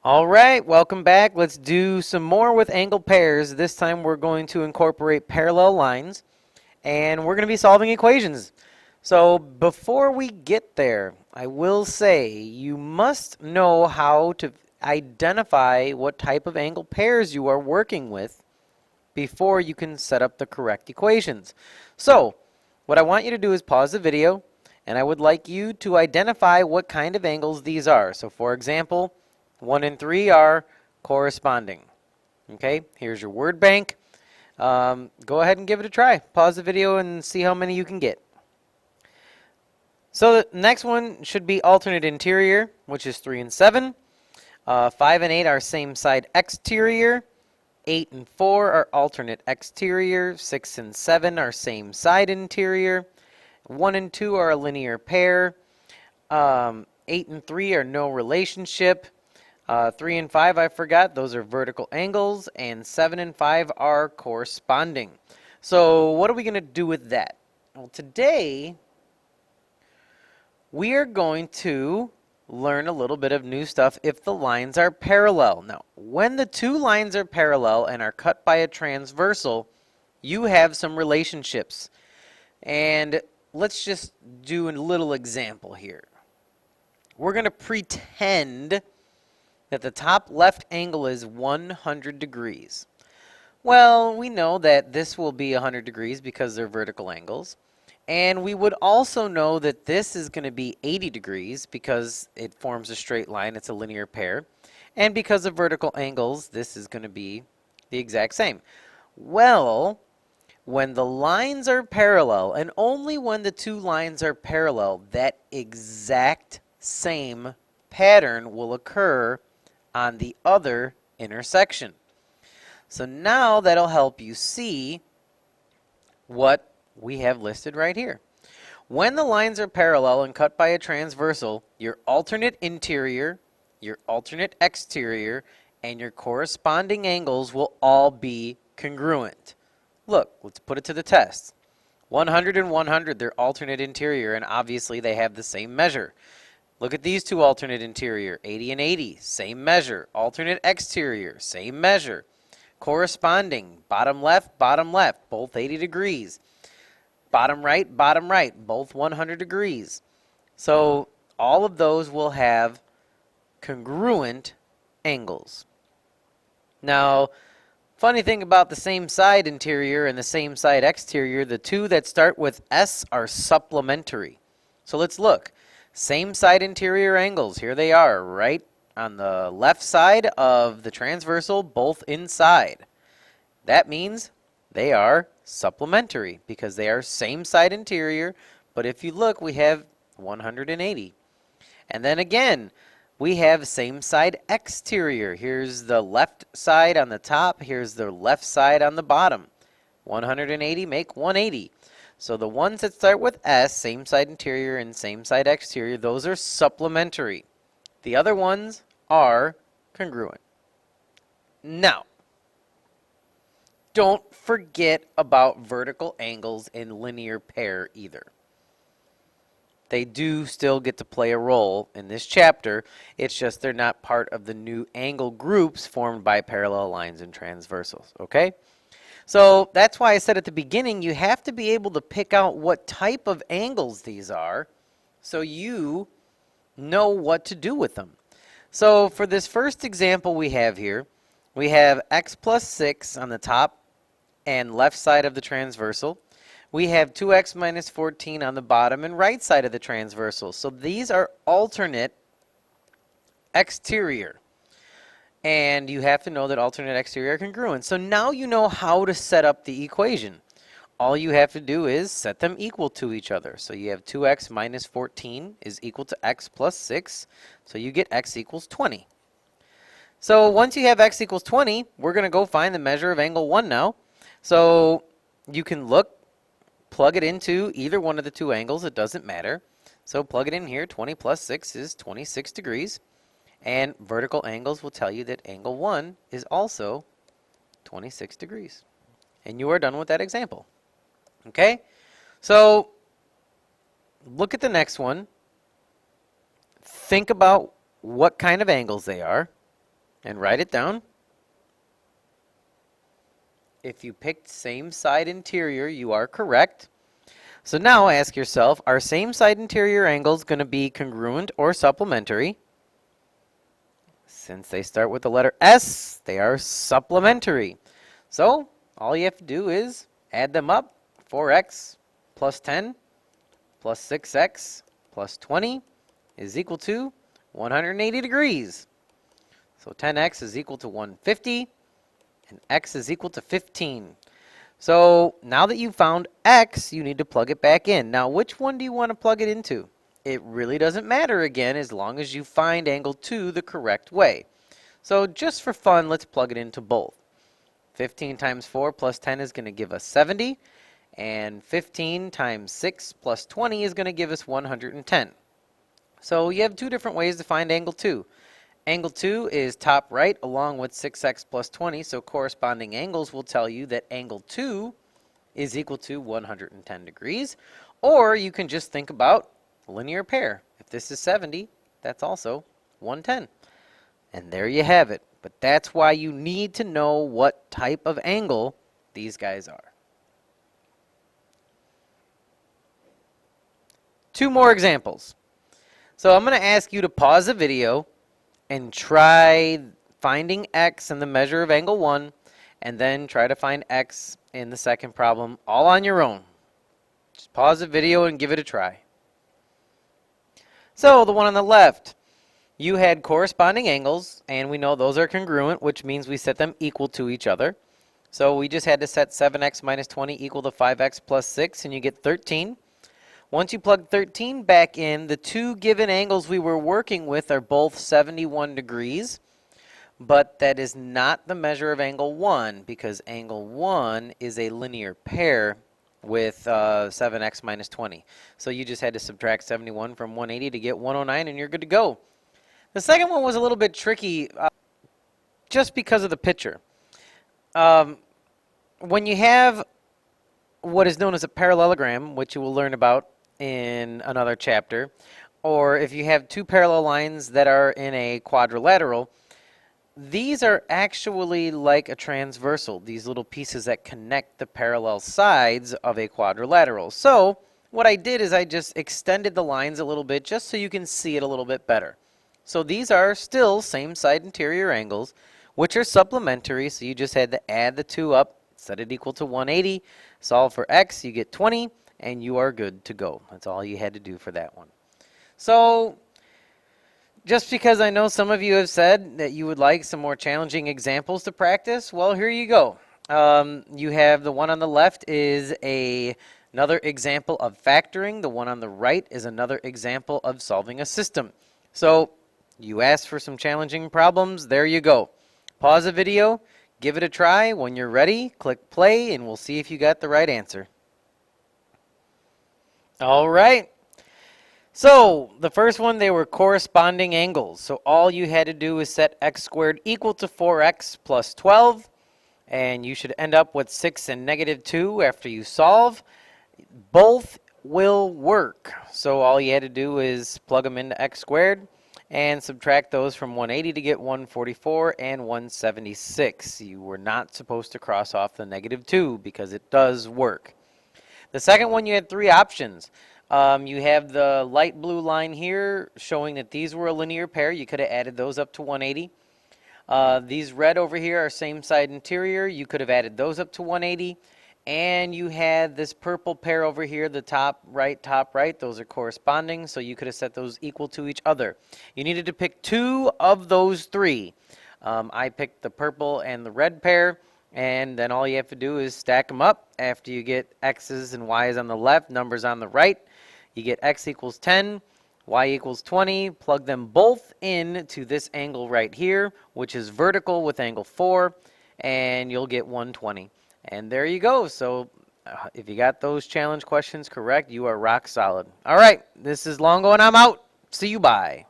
All right, welcome back. Let's do some more with angle pairs. This time we're going to incorporate parallel lines and we're going to be solving equations. So before we get there, I will say you must know how to identify what type of angle pairs you are working with before you can set up the correct equations. So what I want you to do is pause the video and I would like you to identify what kind of angles these are. So for example, 1 and 3 are corresponding. Okay, here's your word bank. Go ahead and give it a try. Pause the video and see how many you can get. So the next one should be alternate interior, which is 3 and 7. 5 and 8 are same side exterior. 8 and 4 are alternate exterior. 6 and 7 are same side interior. 1 and 2 are a linear pair. 8 and 3 are no relationship. 3 and 5, I forgot, those are vertical angles, and 7 and 5 are corresponding. So what are we going to do with that? Well, today we are going to learn a little bit of new stuff if the lines are parallel. Now, when the two lines are parallel and are cut by a transversal, you have some relationships. And let's just do a little example here. We're going to pretend that the top left angle is 100 degrees. Well, we know that this will be 100 degrees because they're vertical angles. And we would also know that this is going to be 80 degrees because it forms a straight line. It's a linear pair. And because of vertical angles, this is going to be the exact same. Well, when the lines are parallel, and only when the two lines are parallel, that exact same pattern will occur on the other intersection. So now that'll help you see what we have listed right here. When the lines are parallel and cut by a transversal, your alternate interior, your alternate exterior, and your corresponding angles will all be congruent. Look, let's put it to the test. 100 and 100, they're alternate interior, and obviously they have the same measure. Look at these two alternate interior, 80 and 80, same measure. Alternate exterior, same measure. Corresponding, bottom left, both 80 degrees. Bottom right, both 100 degrees. So all of those will have congruent angles. Now, funny thing about the same side interior and the same side exterior, the two that start with S are supplementary. So let's look. Same side interior angles, here they are, right on the left side of the transversal, both inside. That means they are supplementary because they are same side interior, but if you look, we have 180. And then again, we have same side exterior. Here's the left side on the top, here's the left side on the bottom. 180 make 180. So the ones that start with S, same side interior and same side exterior, those are supplementary. The other ones are congruent. Now, don't forget about vertical angles in linear pair either. They do still get to play a role in this chapter. It's just they're not part of the new angle groups formed by parallel lines and transversals, okay? So that's why I said at the beginning, you have to be able to pick out what type of angles these are so you know what to do with them. So for this first example we have here, we have x plus 6 on the top and left side of the transversal. We have 2x minus 14 on the bottom and right side of the transversal. So these are alternate exterior. And you have to know that alternate exterior are congruent. So now you know how to set up the equation. All you have to do is set them equal to each other. So you have 2x minus 14 is equal to x plus 6. So you get x equals 20. So once you have x equals 20, we're going to go find the measure of angle 1 now. So you can look, plug it into either one of the two angles. It doesn't matter. So plug it in here. 20 plus 6 is 26 degrees. And vertical angles will tell you that angle 1 is also 26 degrees. And you are done with that example. Okay? So look at the next one. Think about what kind of angles they are. and write it down. If you picked same side interior, you are correct. So now ask yourself, are same side interior angles going to be congruent or supplementary? Since they start with the letter S, they are supplementary. So all you have to do is add them up. 4x plus 10 plus 6x plus 20 is equal to 180 degrees. So 10x is equal to 150, and x is equal to 15. So now that you've found x, you need to plug it back in. Now, which one do you want to plug it into? It really doesn't matter again as long as you find angle 2 the correct way. So just for fun, let's plug it into both. 15 times 4 plus 10 is going to give us 70, and 15 times 6 plus 20 is going to give us 110. So you have two different ways to find angle 2. Angle 2 is top right along with 6x plus 20, so corresponding angles will tell you that angle 2 is equal to 110 degrees. Or you can just think about linear pair. If this is 70, that's also 110. And there you have it. But that's why you need to know what type of angle these guys are. Two more examples. So I'm going to ask you to pause the video and try finding x in the measure of angle 1, and then try to find x in the second problem all on your own. Just pause the video and give it a try. So the one on the left, you had corresponding angles, and we know those are congruent, which means we set them equal to each other. So we just had to set 7x minus 20 equal to 5x plus 6, and you get 13. Once you plug 13 back in, the two given angles we were working with are both 71 degrees, but that is not the measure of angle 1, because angle 1 is a linear pair with 7x minus 20. So you just had to subtract 71 from 180 to get 109, and you're good to go. The second one was a little bit tricky just because of the picture. When you have what is known as a parallelogram, which you will learn about in another chapter, or if you have two parallel lines that are in a quadrilateral, these are actually like a transversal, these little pieces that connect the parallel sides of a quadrilateral. So what I did is I just extended the lines a little bit just so you can see it a little bit better. So these are still same side interior angles, which are supplementary, so you just had to add the two up, set it equal to 180, solve for x, you get 20, and you are good to go. That's all you had to do for that one. So just because I know some of you have said that you would like some more challenging examples to practice, well, here you go. You have the one on the left is another example of factoring. The one on the right is another example of solving a system. So you asked for some challenging problems. There you go. Pause the video, give it a try. When you're ready, click play, and we'll see if you got the right answer. All right. So the first one, they were corresponding angles. So all you had to do is set x squared equal to 4x plus 12. And you should end up with 6 and negative 2 after you solve. Both will work. So all you had to do is plug them into x squared and subtract those from 180 to get 144 and 176. You were not supposed to cross off the negative 2 because it does work. The second one, you had three options. You have the light blue line here showing that these were a linear pair. You could have added those up to 180. These red over here are same side interior. You could have added those up to 180. And you had this purple pair over here, the top right. Those are corresponding, so you could have set those equal to each other. You needed to pick two of those three. I picked the purple and the red pair. And then all you have to do is stack them up. After you get x's and y's on the left, numbers on the right, you get x equals 10, y equals 20. Plug them both in to this angle right here, which is vertical with angle 4, and you'll get 120. And there you go. So if you got those challenge questions correct, you are rock solid. All right, this is Longo, and I'm out. See you, bye.